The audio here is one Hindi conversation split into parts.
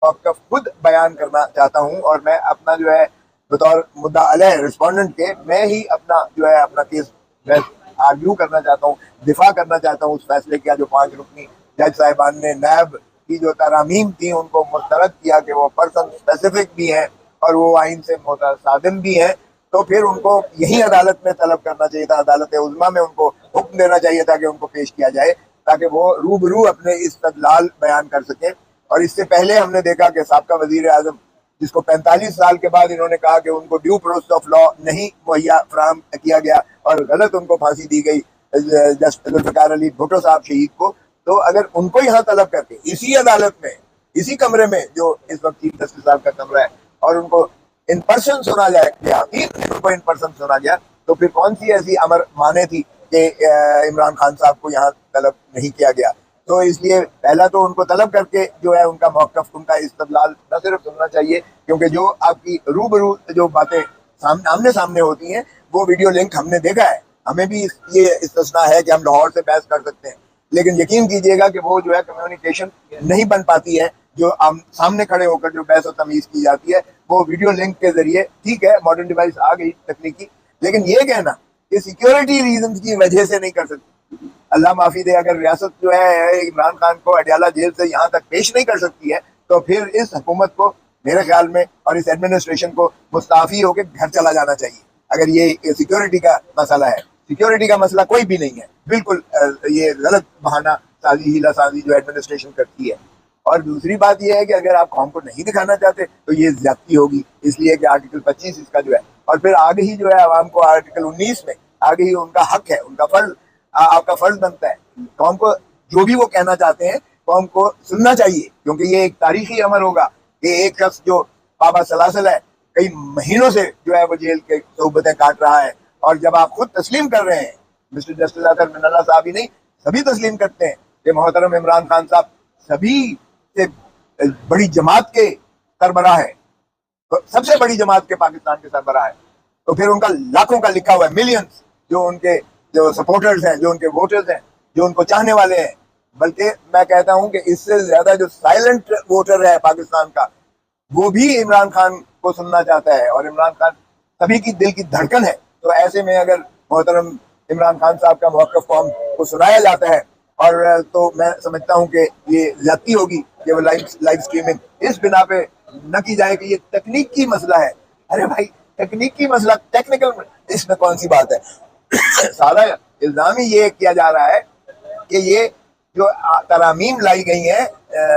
मौक़िफ़ खुद बयान करना चाहता हूँ और मैं अपना जो है बतौर मुद्दा अलैह रिस्पोंडेंट के मैं ही अपना जो है अपना केस मैं आर्ग्यू करना चाहता हूँ, दिफा करना चाहता हूँ उस फैसले का जो 5 रुकनी जज साहिबान ने नैब की जो तरामीम थी उनको मुस्तरद किया कि वो पर्सन स्पेसिफिक भी हैं और वो आइन से मुतसादिम भी हैं। तो फिर उनको यही अदालत में तलब करना चाहिए था, अदालत उज़्मा में उनको हुक्म देना चाहिए था कि उनको पेश किया जाए ताकि वो रूबरू अपने इस्तदलाल बयान कर सकें। और इससे पहले हमने देखा कि साबका वज़ीर आज़म जिसको 45 साल के बाद इन्होंने कहा कि उनको ड्यू प्रोसेस ऑफ लॉ नहीं मुहैया फराहम किया गया और गलत उनको फांसी दी गई जुल्फ़िकार अली भुट्टो साहब शहीद को। तो अगर उनको यहाँ तलब करके इसी अदालत में इसी कमरे में जो इस वक्त चीफ जस्टिस साहब का कमरा है और उनको इन पर्सन सुना गया, 3 दिन उनको इन पर्सन सुना गया, तो फिर कौन सी ऐसी अमर माने थी कि इमरान खान साहब को यहाँ तलब नहीं किया गया। तो इसलिए पहला तो उनको तलब करके जो है उनका मौक़िफ़ उनका इस्तदलाल न सिर्फ सुनना चाहिए क्योंकि जो आपकी रूबरू जो बातें आमने सामने होती हैं वो वीडियो लिंक हमने देखा है। हमें भी ये इस्तिस्ना है कि हम लाहौर से बहस कर सकते हैं, लेकिन यकीन कीजिएगा कि वो जो है कम्युनिकेशन नहीं बन पाती है जो सामने खड़े होकर जो बहस और तमीज़ की जाती है वो वीडियो लिंक के जरिए। ठीक है, मॉडर्न डिवाइस आ गई तकनीकी, लेकिन ये कहना कि सिक्योरिटी रीजन की वजह से नहीं कर सकती। अल्लाह माफ़ी दे, अगर रियासत जो है इमरान खान को अडयाला जेल से यहाँ तक पेश नहीं कर सकती है तो फिर इस हुकूमत को मेरे ख्याल में और इस एडमिनिस्ट्रेशन को मुस्ताफ़ी होकर घर चला जाना चाहिए। अगर ये सिक्योरिटी का मसला है, सिक्योरिटी का मसला कोई भी नहीं है, बिल्कुल ये गलत बहाना साजी हीला साजी जो एडमिनिस्ट्रेशन करती है। और दूसरी बात यह है कि अगर आप कौम को नहीं दिखाना चाहते तो ये ज्यादती होगी, इसलिए कि आर्टिकल 25 इसका जो है और फिर आगे ही जो है आवाम को आर्टिकल 19 में आगे ही उनका हक है, उनका फर्ज आपका फर्ज बनता है कौम को जो भी वो कहना चाहते हैं कौम को सुनना चाहिए क्योंकि ये एक तारीखी अमर होगा कि एक शख्स जो बाबा सलासल है कई महीनों से जो है वो जेल के सोबतें काट रहा है और जब आप खुद तस्लीम कर रहे हैं, मिस्टर जस्टिस अतर मिनल्ला साहब ही नहीं सभी तस्लीम करते हैं कि मोहतरम इमरान खान साहब सभी से बड़ी जमात के सरबराह है, तो सबसे बड़ी जमात के पाकिस्तान के सरबराह है, तो फिर उनका लाखों का लिखा हुआ है, मिलियंस जो उनके जो सपोर्टर्स हैं, जो उनके वोटर्स हैं, जो उनको चाहने वाले हैं। बल्कि मैं कहता हूं कि इससे ज्यादा जो साइलेंट वोटर है पाकिस्तान का वो भी इमरान खान को सुनना चाहता है और इमरान खान सभी की दिल की धड़कन है। तो ऐसे में अगर मोहतरम इमरान खान साहब का मौक़िफ़ कौम को सुनाया जाता है और तो मैं समझता हूं कि ये ज्यादती होगी कि वो लाइव स्ट्रीमिंग इस बिना पे न की जाए कि ये तकनीकी मसला है। अरे भाई तकनीकी मसला, टेक्निकल इसमें कौन सी बात है? सारा इल्जाम ही ये किया जा रहा है कि ये जो तरामीम लाई गई है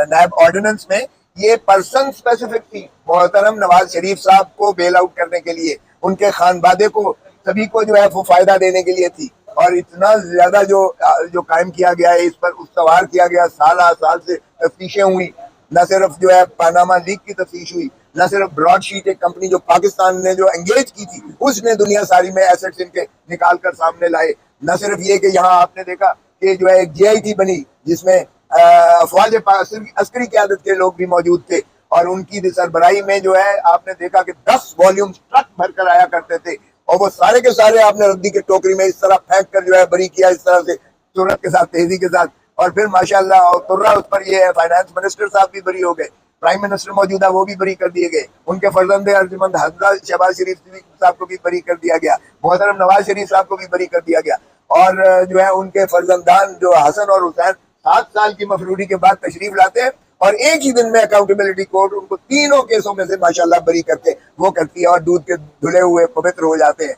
नायब ऑर्डिनेंस में ये पर्सन स्पेसिफिक थी, मोहतरम नवाज शरीफ साहब को बेल आउट करने के लिए, उनके खानबादे को सभी को जो है वो फायदा देने के लिए थी। और इतना ज्यादा जो कायम किया गया है, इस पर सवार किया गया, साल से तफ्तीशें हुई, न सिर्फ जो है पानामा लीक की तफ्तीश हुई, न सिर्फ ब्रॉडशीट एक कंपनी जो पाकिस्तान ने जो एंगेज की थी उसने दुनिया सारी में एसेट्स इनके निकाल कर सामने लाए, न सिर्फ ये कि यहाँ आपने देखा कि जो है एक GIT बनी जिसमें अफवाज अस्करी क़यादत के लोग भी मौजूद थे और उनकी सरबराही में जो है आपने देखा कि 10 वॉल्यूम ट्रक भर कर आया करते थे और वो सारे के सारे आपने रद्दी के टोकरी में इस तरह फेंक कर जो है बरी किया, इस तरह से सूरत के साथ, तेजी के साथ। और फिर माशाल्लाह और तुर्रा उस पर ये है, फाइनेंस मिनिस्टर साहब भी बरी हो गए, प्राइम मिनिस्टर मौजूदा वो भी बरी कर दिए गए, उनके फर्जंदे अर्जुमंद हजरत शहबाज शरीफ साहब को भी बरी कर दिया गया, मोहतरम नवाज शरीफ साहब को भी बरी कर दिया गया और जो है उनके फर्जंदान जो हसन और हुसैन 7 साल की मफरूरी के बाद तशरीफ लाते हैं और एक ही दिन में अकाउंटेबिलिटी कोर्ट उनको तीनों केसों में से माशाल्लाह बरी करके वो करती है और दूध के धुले हुए पवित्र हो जाते हैं।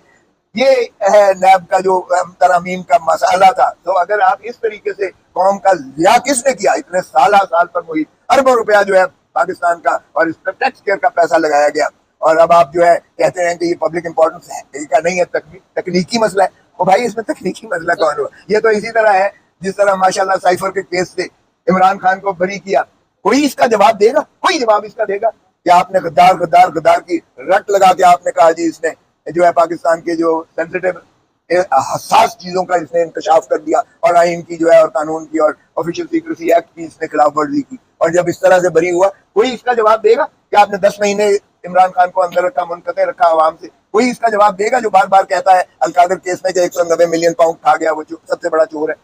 ये है नैब का जो तरामीम का मसाला था। तो अगर आप इस तरीके से कौम का जिया किसने किया, इतने साल पर मुहित अरबों रुपया जो है पाकिस्तान का और इस पर टैक्स केयर का पैसा लगाया गया और अब आप जो है कहते हैं कि ये पब्लिक इंपॉर्टेंस है का नहीं है, तकनीकी मसला है। तो भाई इसमें तकनीकी मसला कौन हुआ? ये तो इसी तरह है जिस तरह माशाल्लाह साइफर के केस से इमरान खान को बरी किया, कोई इसका जवाब देगा? कोई जवाब इसका देगा कि आपने गद्दार गद्दार गद्दार की रट लगा के आपने कहा जी इसने जो है पाकिस्तान के जो सेंसिटिव हसास चीजों का इसने इंकशाफ कर दिया और आइन की जो है और कानून की और ऑफिशियल सीक्रेसी एक्ट की इसने खिलाफ वर्जी की और जब इस तरह से बरी हुआ कोई इसका जवाब देगा कि आपने 10 महीने इमरान खान को अंदर रखा, मुनक़ते रखा आवाम से? कोई इसका जवाब देगा जो बार बार कहता है अलकादर केस में 190 मिलियन पाउंड खा गया, वो सबसे बड़ा चोर है?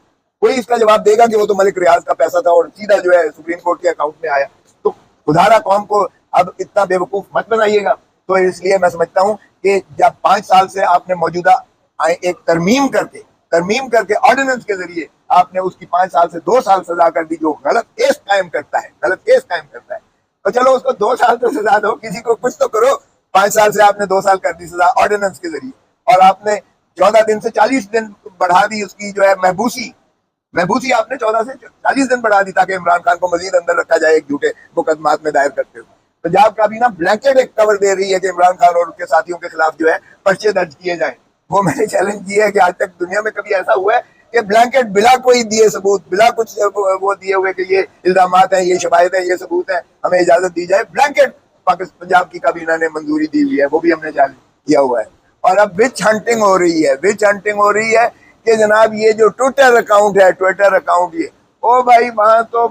कोई इसका जवाब देगा कि वो तो मलिक रियाज का पैसा था और सीधा जो है सुप्रीम कोर्ट के अकाउंट में आया? तो खुदारा कौम को अब इतना बेवकूफ मत बनाइएगा। तो इसलिए मैं समझता हूँ कि जब 5 साल से आपने मौजूदा एक तरमीम करके ऑर्डिनेंस के जरिए आपने उसकी 5 साल से 2 साल सजा कर दी, जो गलत केस कायम करता है, तो चलो उसको 2 साल तो सजा दो, किसी को कुछ तो करो। 5 साल से आपने 2 साल कर दी सजा ऑर्डिनेंस के जरिए, और आपने 14 दिन से 40 दिन बढ़ा दी उसकी जो है महबूसी आपने 14 से 40 दिन बढ़ा दी, ताकि इमरान खान को मजीद अंदर रखा जाए एक झूठे मुकदमात में दायर करते हुए। पंजाब काबीना ब्लैंकेट एक कवर दे रही है कि इमरान खान और उसके साथियों के खिलाफ जो है पर्चे दर्ज किए जाए। वो मैंने चैलेंज किया है कि आज तक दुनिया में कभी ऐसा हुआ है कि ब्लैंकेट बिला कोई दिए सबूत, बिला कुछ वो दिए हुए कि ये इल्जामात हैं, ये शवाहिद है, ये सबूत है, हमें इजाजत दी जाए, ब्लैंकेट पंजाब की काबीना ने मंजूरी दी हुई है, वो भी हमने चैलेंज किया हुआ है। और अब विच हंटिंग हो रही है कि जनाब ये जो ट्विटर अकाउंट ये, ओ भाई वहां तो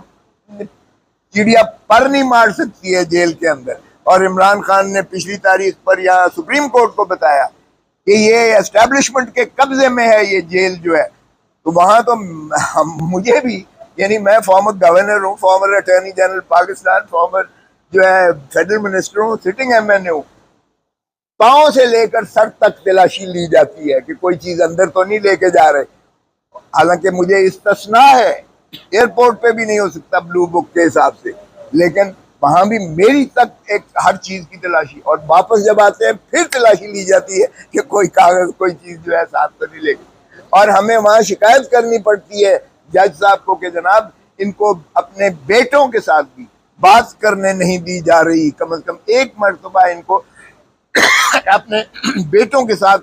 चिड़िया पर नहीं मार सकती है जेल के अंदर। और इमरान खान ने पिछली तारीख पर यहाँ सुप्रीम कोर्ट को बताया कि ये एस्टेब्लिशमेंट के कब्जे में है ये जेल जो है। तो वहां तो मुझे भी, यानी मैं फॉर्मर गवर्नर हूँ, farmer attorney general Pakistan, farmer जो है फेडरल मिनिस्टर हूँ, सिटिंग MNA हूँ, पांव से लेकर सर तक तलाशी ली जाती है कि कोई चीज अंदर तो नहीं लेके जा रहे। हालांकि मुझे इस्तिस्ना है, एयरपोर्ट पे भी नहीं हो सकता ब्लू बुक के हिसाब से, लेकिन वहां भी मेरी तक एक हर चीज की तलाशी, और वापस जब आते हैं फिर तलाशी ली जाती है कि कोई कागज कोई चीज जो है साथ तो नहीं लेगी। और हमें वहां शिकायत करनी पड़ती है जज साहब को कि जनाब इनको अपने बेटों के साथ भी बात करने नहीं दी जा रही, कम से कम एक मरतबा इनको अपने बेटों के साथ